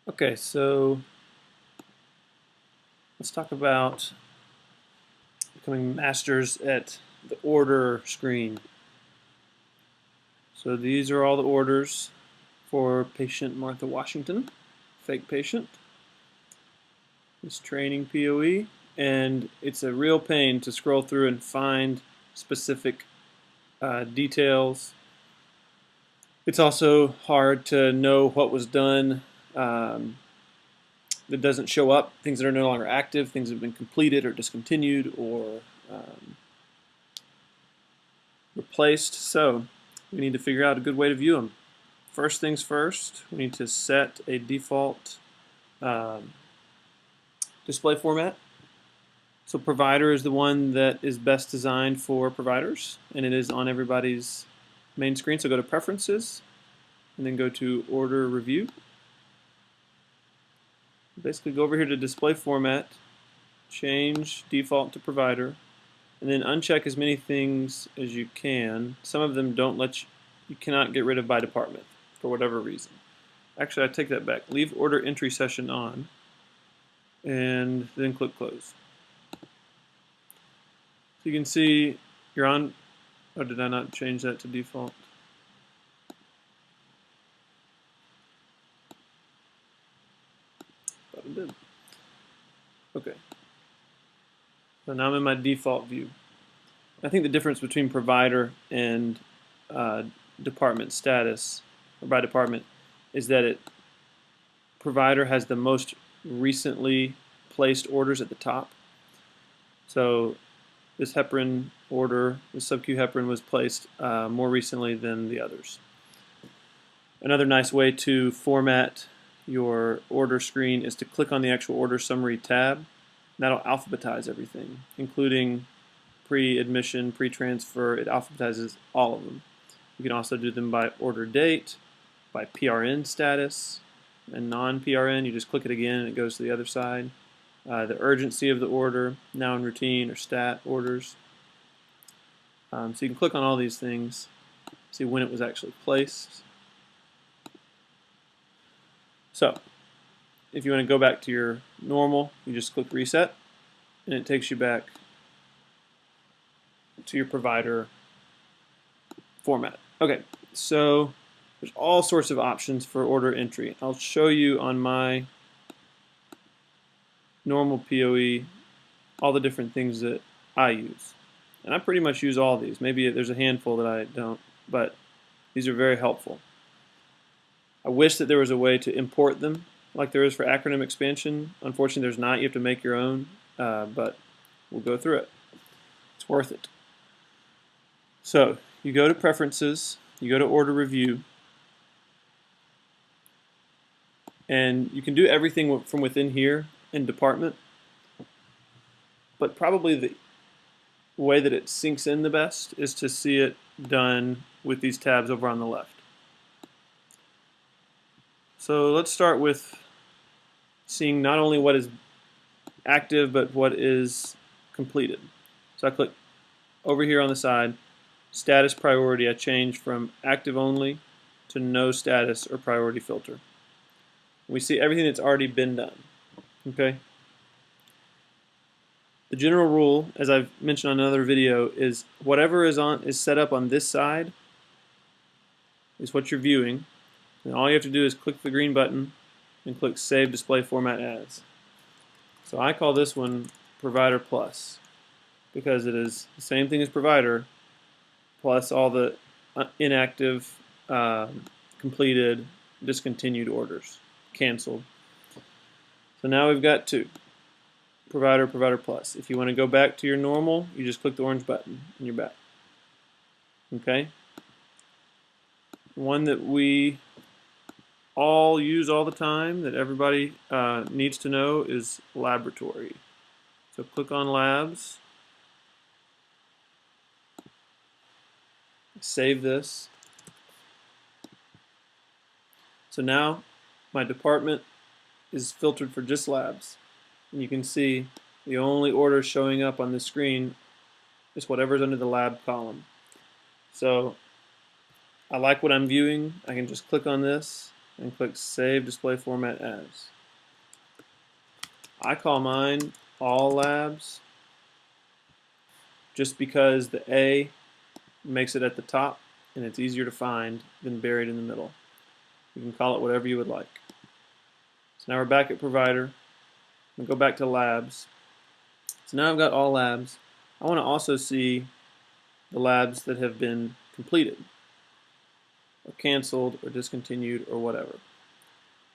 Okay, so let's talk about becoming masters at the order screen. So these are all the orders for patient Martha Washington, fake patient. This training POE, and it's a real pain to scroll through and find specific details. It's also hard to know what was done that doesn't show up, things that are no longer active, things that have been completed or discontinued or replaced. So we need to figure out a good way to view them. First things first, we need to set a default display format. So provider is the one that is best designed for providers, and it is on everybody's main screen. So go to preferences and then go to order review. Basically go over here to display format, change default to provider, and then uncheck as many things as you can. Some of them don't let you cannot get rid of by department for whatever reason. Actually, I take that back. Leave order entry session on and then click close. So you can see you're on. Oh, did I not change that to default? Thought I did. Okay. So now I'm in my default view. I think the difference between provider and department status, or by department, is that provider has the most recently placed orders at the top. So this heparin order, the sub-Q heparin, was placed more recently than the others. Another nice way to format your order screen is to click on the actual order summary tab. That'll alphabetize everything, including pre-admission, pre-transfer. It alphabetizes all of them. You can also do them by order date, by PRN status, and non-PRN. You just click it again and it goes to the other side. The urgency of the order, now in routine or stat orders. So you can click on all these things, see when it was actually placed. So if you want to go back to your normal, you just click reset and it takes you back to your provider format. Okay, so there's all sorts of options for order entry. I'll show you on my normal POE all the different things that I use. And I pretty much use all these. Maybe there's a handful that I don't, but these are very helpful. I wish that there was a way to import them like there is for acronym expansion. Unfortunately, there's not. You have to make your own, but we'll go through it. It's worth it. So you go to preferences, you go to order review, and you can do everything from within here in department, but probably the way that it sinks in the best is to see it done with these tabs over on the left. So let's start with seeing not only what is active but what is completed. So I click over here on the side, status priority. I change from active only to no status or priority filter. We see everything that's already been done. Okay. The general rule, as I've mentioned on another video, is whatever is set up on this side is what you're viewing. And all you have to do is click the green button and click Save Display Format As. So I call this one Provider Plus because it is the same thing as Provider plus all the inactive, completed, discontinued orders, canceled. So now we've got two. Provider, Provider Plus. If you want to go back to your normal, you just click the orange button and you're back. Okay? One that we all use all the time that everybody needs to know is laboratory. So click on labs, save this. So now my department is filtered for just labs. And you can see the only order showing up on this screen is whatever's under the lab column. So I like what I'm viewing. I can just click on this and click Save Display Format As. I call mine All Labs just because the A makes it at the top and it's easier to find than buried in the middle. You can call it whatever you would like. So now we're back at Provider. We'll go back to Labs. So now I've got all labs. I want to also see the labs that have been completed, or canceled, or discontinued, or whatever.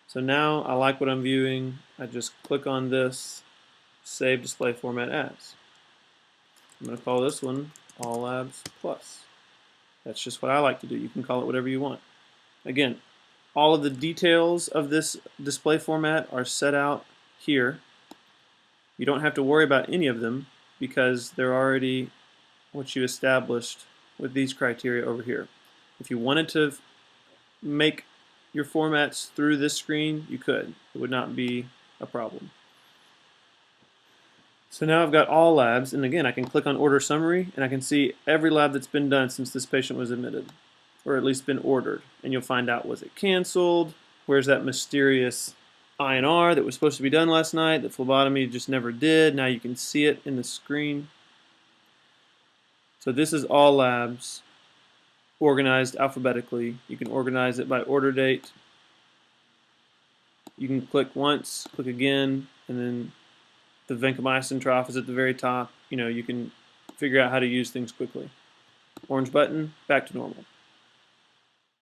So now I like what I'm viewing. I just click on this, Save Display Format As. I'm going to call this one All Labs Plus. That's just what I like to do. You can call it whatever you want. Again, all of the details of this display format are set out here. You don't have to worry about any of them because they're already what you established with these criteria over here. If you wanted to make your formats through this screen, you could. It would not be a problem. So now I've got all labs, and again I can click on Order Summary and I can see every lab that's been done since this patient was admitted, or at least been ordered. And you'll find out, was it canceled? Where's that mysterious INR that was supposed to be done last night that phlebotomy just never did? Now you can see it in the screen. So this is all labs organized alphabetically. You can organize it by order date. You can click once, click again, and then the vancomycin trough is at the very top. You can figure out how to use things quickly. Orange button, back to normal.